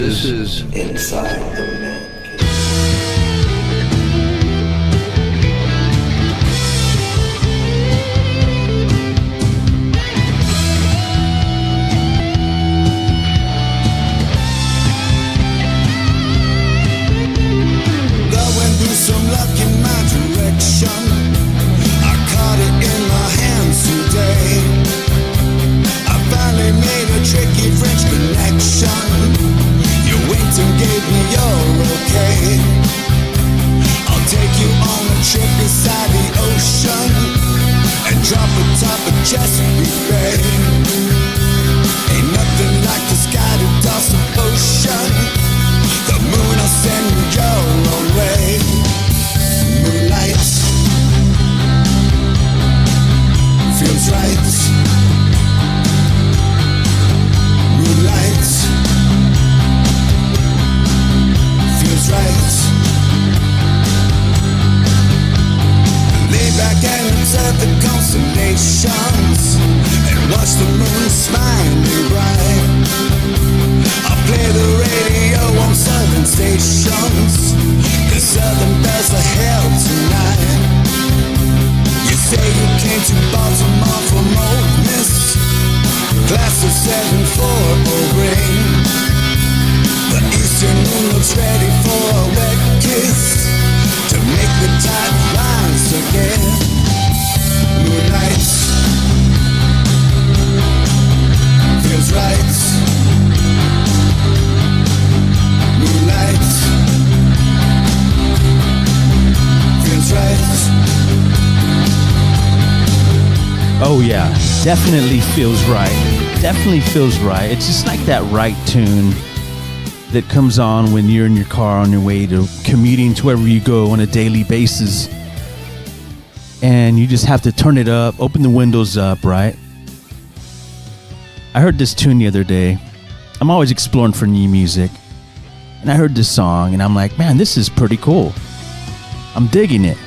is Inside the ManCave. Going through some luck in my direction. I caught it in my hands today. I finally made a tricky French connection. You winked and gave me your okay. I'll take you on a trip beside the ocean and drop atop of Chesapeake Bay. Ain't nothing like the sky to toss the ocean. The moon will send you your own way. Moonlight feels right. Moonlight feels right. Lay back and observe the constellations and watch the moon smiling bright. I'll play the radio on southern stations. The southern bells are held tonight. You say you came to Baltimore from Old Miss. Class of 7 for a ring. The eastern moon looks ready for a wet kiss to make the tide rise again. Moonlight feels right. Moonlight feels right. Oh yeah, definitely feels right. Definitely feels right. It's just like that right tune that comes on when you're in your car on your way to commuting to wherever you go on a daily basis. And you just have to turn it up, open the windows up, right? I heard this tune the other day. I'm always exploring for new music. And I heard this song and I'm like, man, this is pretty cool. I'm digging it.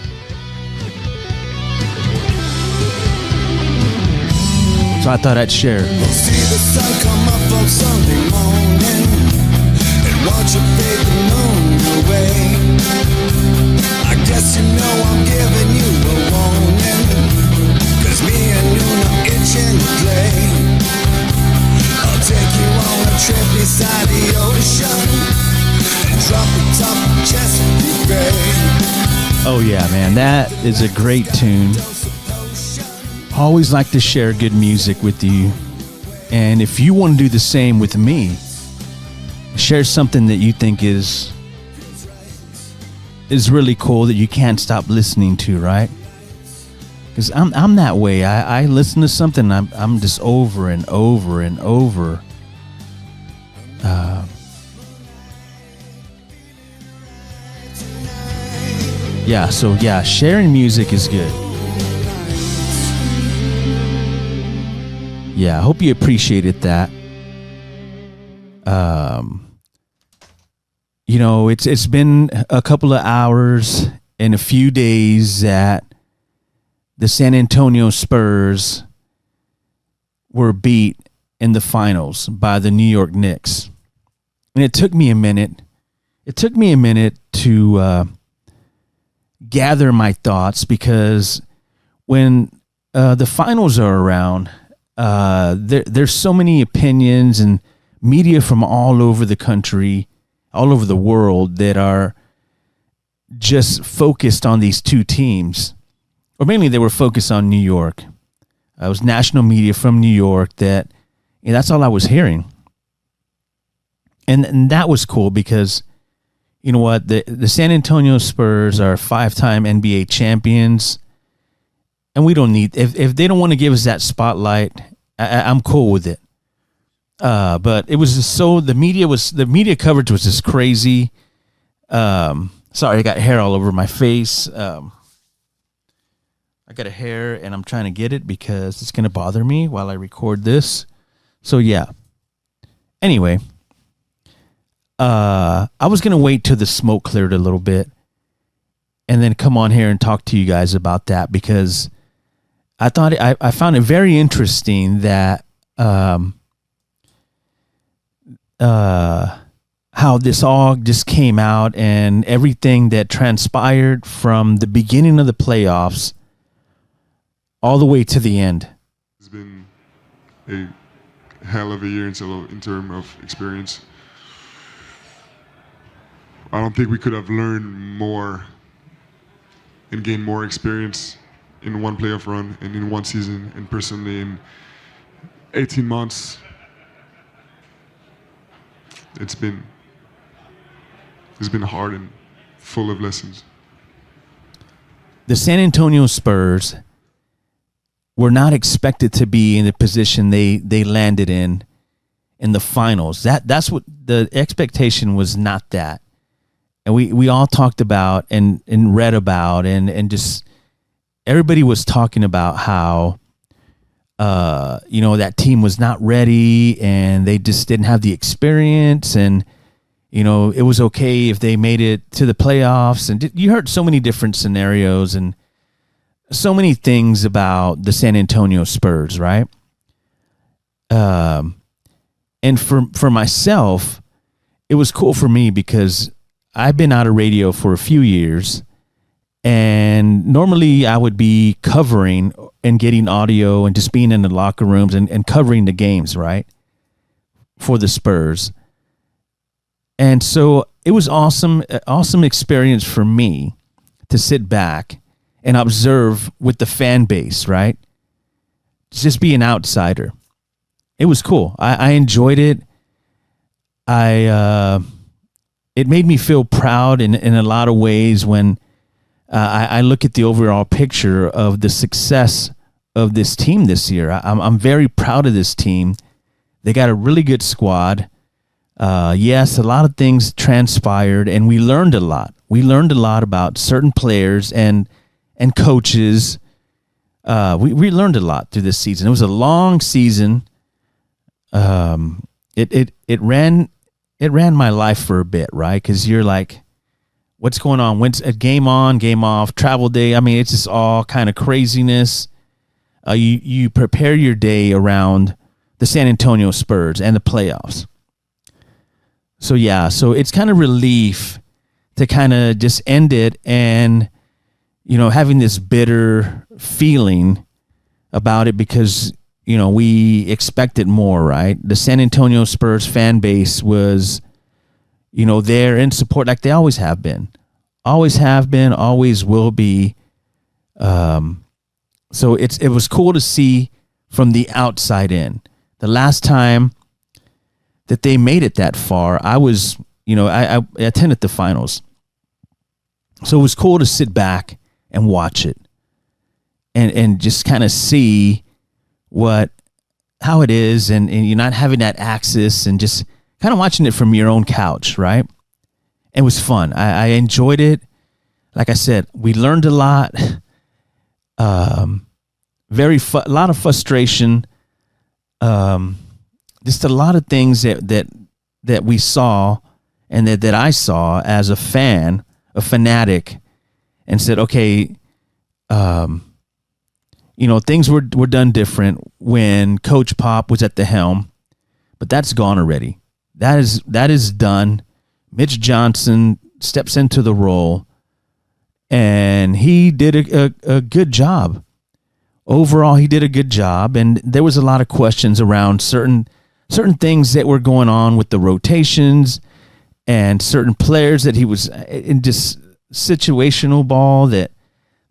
So I thought I'd share. See the sun come up on Sunday morning and watch it fade the moon away. I guess you know I'm giving you a warning, 'cause me and you are itching to play. I'll take you on a trip beside the ocean and drop it top of Chesapeake Bay. Oh yeah, man, that is a great tune. Always like to share good music with you. And if you want to do the same with me, share something that you think is really cool that you can't stop listening to, right? Because I'm that way. I listen to something and I'm just over and over and over. So sharing music is good. Yeah, I hope you appreciated that. It's been a couple of hours and a few days that the San Antonio Spurs were beat in the finals by the New York Knicks. And it took me a minute. It took me a minute to gather my thoughts, because when the finals are around, there's so many opinions and media from all over the country, all over the world, that are just focused on these two teams. Or mainly they were focused on New York. It was national media from New York that's all I was hearing. And that was cool, because you know what? The San Antonio Spurs are 5-time NBA champions. And we don't need, if they don't want to give us that spotlight, I'm cool with it. But it was just the media coverage was just crazy. Sorry, I got hair all over my face. I got a hair and I'm trying to get it because it's going to bother me while I record this. So yeah. Anyway, I was going to wait till the smoke cleared a little bit and then come on here and talk to you guys about that, because I found it very interesting that how this all just came out and everything that transpired from the beginning of the playoffs all the way to the end. It's been a hell of a year in terms of experience. I don't think we could have learned more and gained more experience in one playoff run and in one season, and personally in 18 months. It's been hard and full of lessons. The San Antonio Spurs were not expected to be in the position they landed in the finals. That's what the expectation was, not that. And we all talked about and read about and just everybody was talking about how that team was not ready and they just didn't have the experience, and it was okay if they made it to the playoffs. And you heard so many different scenarios and so many things about the San Antonio Spurs, right? And for myself, it was cool for me because I've been out of radio for a few years, and normally I would be covering and getting audio and just being in the locker rooms and covering the games, right, for the Spurs. And so it was awesome experience for me to sit back and observe with the fan base, right? Just be an outsider. It was cool. I enjoyed it. It made me feel proud in a lot of ways when I look at the overall picture of the success of this team this year. I'm very proud of this team. They got a really good squad. Yes, a lot of things transpired, and we learned a lot. We learned a lot about certain players and coaches. We learned a lot through this season. It was a long season. It ran my life for a bit, right? Because you're like, what's going on? When's a game on, game off, travel day? I mean, it's just all kind of craziness. You prepare your day around the San Antonio Spurs and the playoffs. So it's kind of relief to kind of just end it and, having this bitter feeling about it because, we expected more, right? The San Antonio Spurs fan base was, there in support like they always have been, always will be. So it was cool to see from the outside in. The last time that they made it that far, I was, I attended the finals. So it was cool to sit back and watch it and just kind of see how it is, and you're not having that access and just kind of watching it from your own couch, right? It was fun. I enjoyed it. Like I said, we learned a lot. A lot of frustration. Just a lot of things that we saw and that I saw as a fan, a fanatic, and said, okay, things were done different when Coach Pop was at the helm, but that's gone already. That is done. Mitch Johnson steps into the role, and he did a good job. Overall, he did a good job, and there was a lot of questions around certain things that were going on with the rotations and certain players that he was in just situational ball that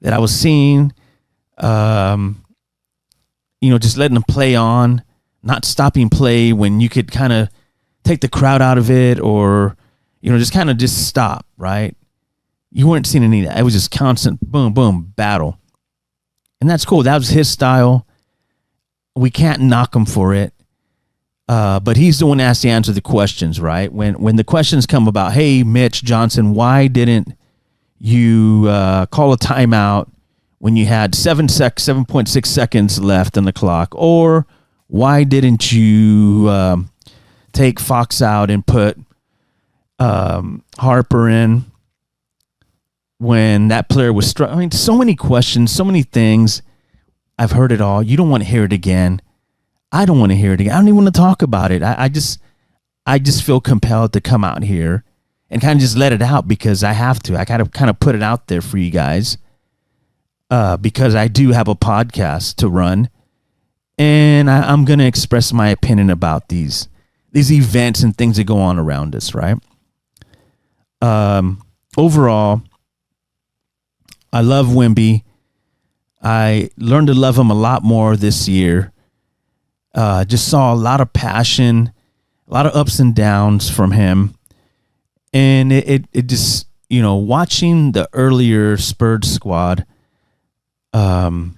I was seeing. Just letting them play on, not stopping play when you could kind of take the crowd out of it, or just stop, right? You weren't seeing any of that. It was just constant boom, boom, battle. And that's cool. That was his style. We can't knock him for it. But he's the one that has to answer the questions, right? When the questions come about, hey, Mitch Johnson, why didn't you call a timeout when you had 7.6 seconds left on the clock? Or why didn't you take Fox out and put Harper in when that player was struck? I mean, so many questions, so many things. I've heard it all. You don't want to hear it again. I don't want to hear it again. I don't even want to talk about it. I just feel compelled to come out here and kind of just let it out because I have to. I kind of put it out there for you guys because I do have a podcast to run, and I'm going to express my opinion about these events and things that go on around us, right? Overall, I love Wemby. I learned to love him a lot more this year. Just saw a lot of passion, a lot of ups and downs from him. And it just, watching the earlier Spurs squad, and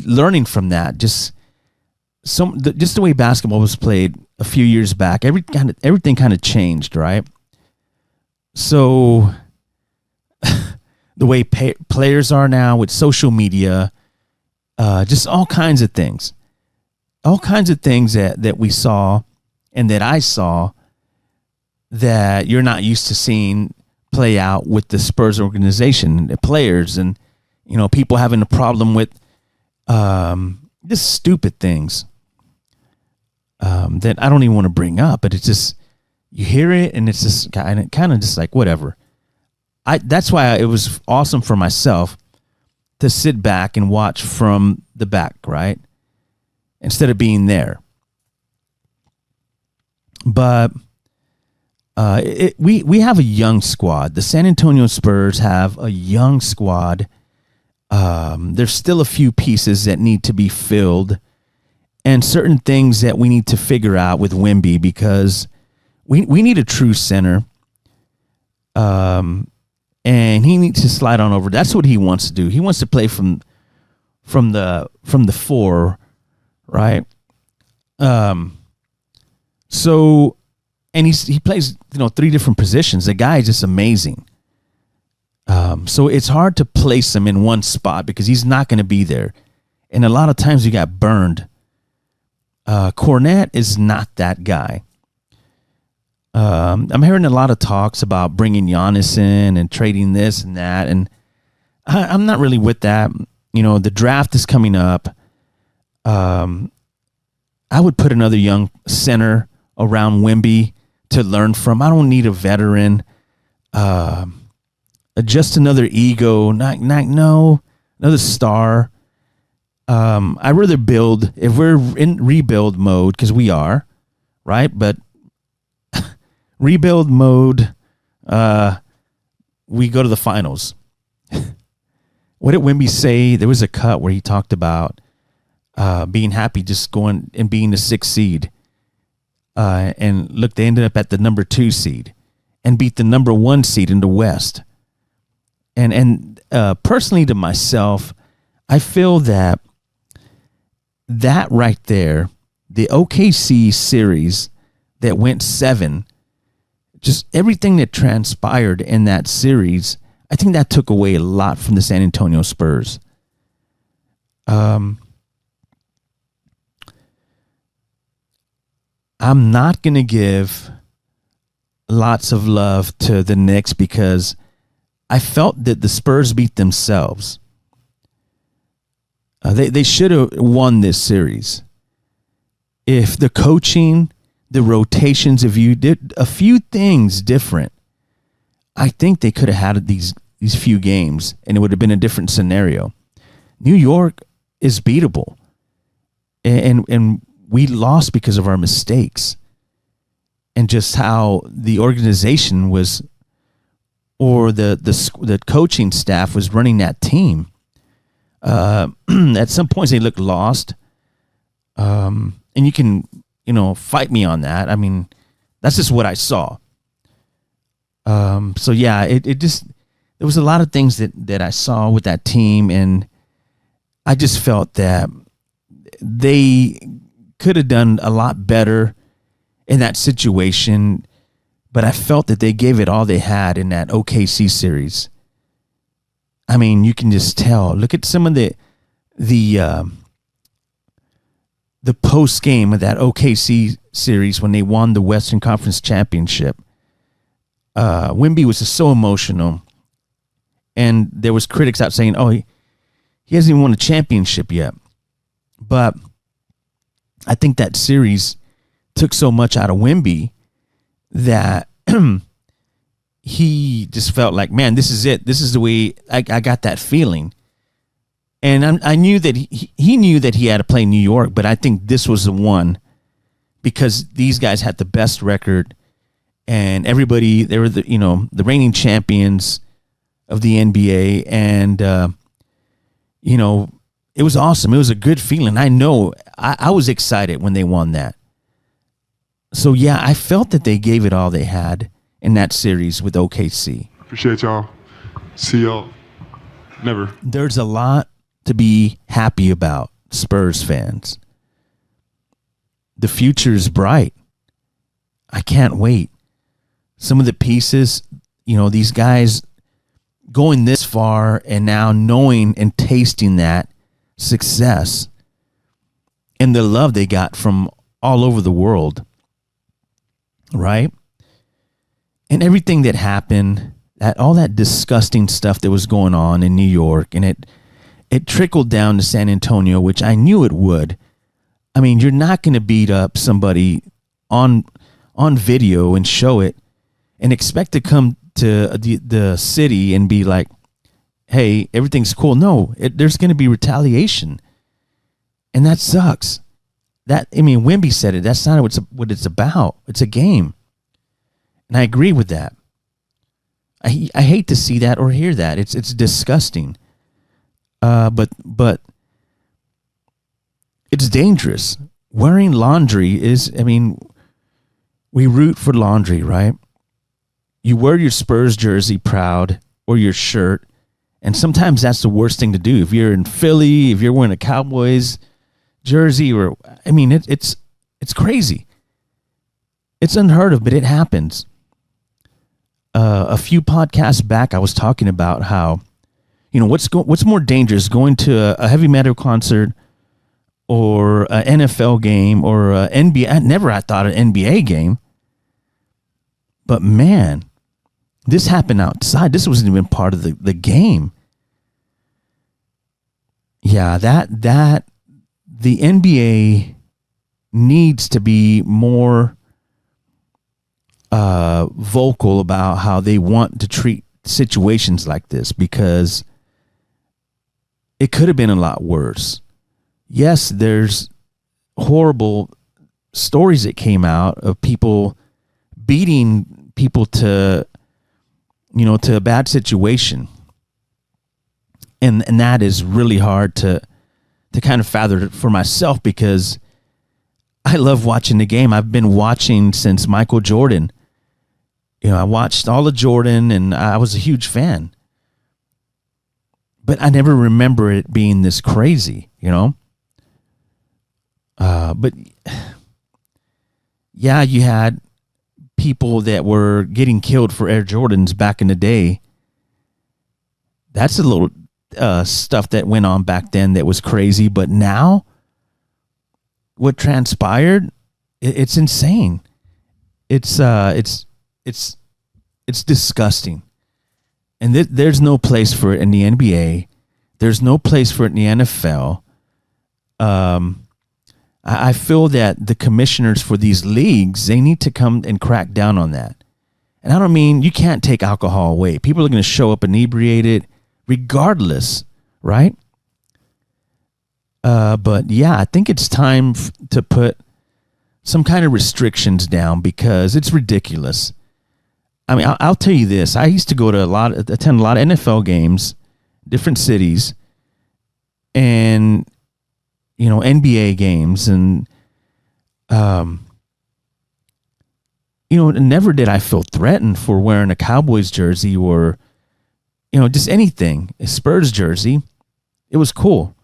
learning from that, just the way basketball was played a few years back, everything kind of changed, right? So the way players are now with social media, just all kinds of things that we saw and that I saw that you're not used to seeing play out with the Spurs organization, the players, and people having a problem with just stupid things that I don't even want to bring up, but it's just, you hear it and it's just kind of just like whatever. That's why it was awesome for myself to sit back and watch from the back, right? Instead of being there. But we have a young squad. The San Antonio Spurs have a young squad. There's still a few pieces that need to be filled and certain things that we need to figure out with Wemby because we need a true center. And he needs to slide on over. That's what he wants to do. He wants to play from the four, right? So, and he plays, 3 different positions. The guy is just amazing. So it's hard to place him in one spot because he's not going to be there. And a lot of times you got burned. Cornette is not that guy. I'm hearing a lot of talks about bringing Giannis in and trading this and that, and I'm not really with that. The draft is coming up. I would put another young center around Wemby to learn from. I don't need a veteran. Just another ego. No, another star. I'd rather build, if we're in rebuild mode, because we are, right? But rebuild mode, we go to the finals. What did Wemby say? There was a cut where he talked about being happy just going and being the 6th seed. And look, they ended up at the number 2 seed and beat the number 1 seed in the West. And personally to myself, I feel that right there, the OKC series that went 7, just everything that transpired in that series, I think that took away a lot from the San Antonio Spurs. I'm not going to give lots of love to the Knicks because I felt that the Spurs beat themselves. They should have won this series. If the coaching, the rotations, if you did a few things different, I think they could have had these few games and it would have been a different scenario. New York is beatable. And we lost because of our mistakes and just how the organization was, or the coaching staff was running that team. At some points they looked lost. And you can, fight me on that. I mean, that's just what I saw. So yeah, it just, there was a lot of things that I saw with that team, and I just felt that they could have done a lot better in that situation, but I felt that they gave it all they had in that OKC series. I mean, you can just tell. Look at some of the post game of that OKC series when they won the Western Conference Championship. Wemby was just so emotional, and there was critics out saying, "Oh, he hasn't even won a championship yet." But I think that series took so much out of Wemby that he just felt like, man, this is it. This is the way I got that feeling. And I knew that he knew that he had to play New York, but I think this was the one because these guys had the best record and everybody, they were the reigning champions of the NBA. And, it was awesome. It was a good feeling. I know I was excited when they won that. So, yeah, I felt that they gave it all they had in that series with OKC. Appreciate y'all. See y'all. Never. There's a lot to be happy about, Spurs fans. The future is bright. I can't wait. Some of the pieces, these guys going this far and now knowing and tasting that success and the love they got from all over the world, right? And everything that happened, all that disgusting stuff that was going on in New York, and it trickled down to San Antonio, which I knew it would. I mean, you're not going to beat up somebody on video and show it and expect to come to the city and be like, hey, everything's cool. No, there's going to be retaliation. And that sucks. Wemby said it. That's not what it's about. It's a game. And I agree with that. I hate to see that or hear that. It's disgusting. But it's dangerous. Wearing laundry is, we root for laundry, right? You wear your Spurs jersey proud or your shirt, and sometimes that's the worst thing to do. If you're in Philly, if you're wearing a Cowboys jersey, it's crazy. It's unheard of, but it happens. A few podcasts back, I was talking about how, what's more dangerous, going to a heavy metal concert or an NFL game or an NBA. I thought an NBA game. But man, this happened outside. This wasn't even part of the game. Yeah, that the NBA needs to be more vocal about how they want to treat situations like this, because it could have been a lot worse. Yes, there's horrible stories that came out of people beating people to a bad situation. And that is really hard to kind of fathom for myself, because I love watching the game. I've been watching since Michael Jordan. I watched all of Jordan and I was a huge fan. But I never remember it being this crazy, But yeah, you had people that were getting killed for Air Jordans back in the day. That's a little stuff that went on back then that was crazy. But now, what transpired, it's insane. It's disgusting. And there's no place for it in the NBA. There's no place for it in the NFL. I feel that the commissioners for these leagues, they need to come and crack down on that. And I don't mean you can't take alcohol away. People are going to show up inebriated regardless, right? But yeah, I think it's time to put some kind of restrictions down, because it's ridiculous. I'll tell you this. I used to attend a lot of NFL games, different cities, and NBA games, and never did I feel threatened for wearing a Cowboys jersey or just anything, a Spurs jersey. It was cool.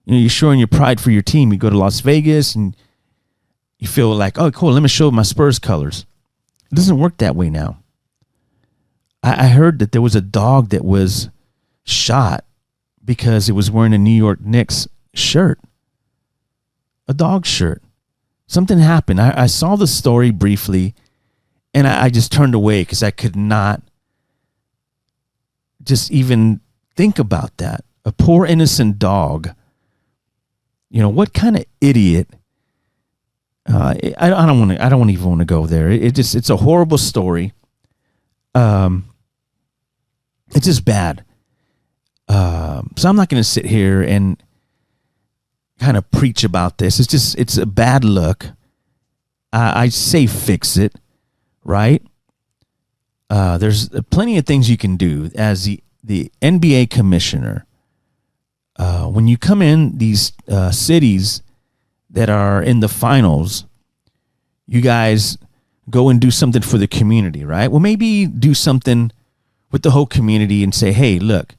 You're showing your pride for your team. You go to Las Vegas and you feel like, oh, cool, let me show my Spurs colors. It doesn't work that way now. I heard that there was a dog that was shot because it was wearing a New York Knicks shirt. A dog shirt. Something happened. I saw the story briefly, and I just turned away because I could not just even think about that. A poor innocent dog. What kind of idiot I don't want to. I don't even want to go there. It's a horrible story. It's just bad. So I'm not going to sit here and kind of preach about this. It's a bad look. I say fix it, right? There's plenty of things you can do as the NBA commissioner. When you come in these cities that are in the finals, you guys go and do something for the community, right? Well, maybe do something with the whole community and say, hey, look,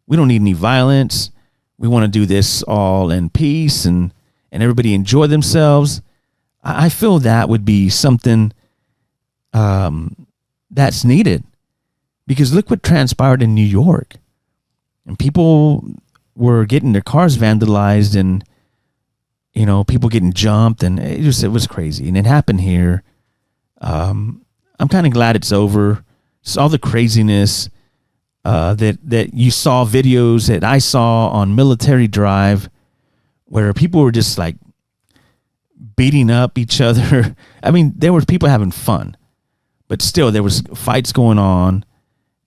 we don't need any violence. We want to do this all in peace and everybody enjoy themselves. I feel that would be something that's needed, because look what transpired in New York, and people were getting their cars vandalized, and people getting jumped, and it was crazy, and it happened here. I'm kind of glad it's over. It's all the craziness that you saw, videos that I saw on Military Drive, where people were just like beating up each other. I mean, there were people having fun, but still there was fights going on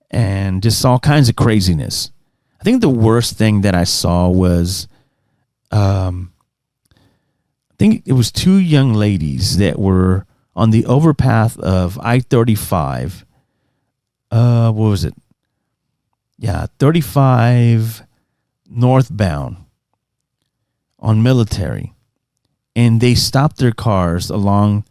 and just all kinds of craziness. I think the worst thing that I saw was, I think it was two young ladies that were on the overpath of I-35. What was it? Yeah, 35 northbound on Military. And they stopped their cars along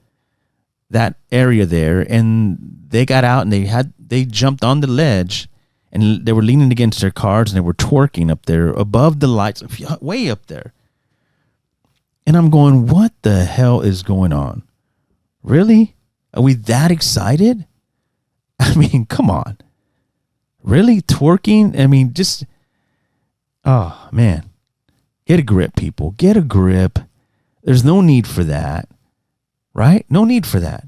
that area there, and they got out and they jumped on the ledge, and they were leaning against their cars, and they were twerking up there above the lights, way up there. And I'm going, what the hell is going on? Really? Are we that excited? I mean, come on. Really? Twerking? I mean, just, oh, man. Get a grip, people. Get a grip. There's no need for that, right? No need for that.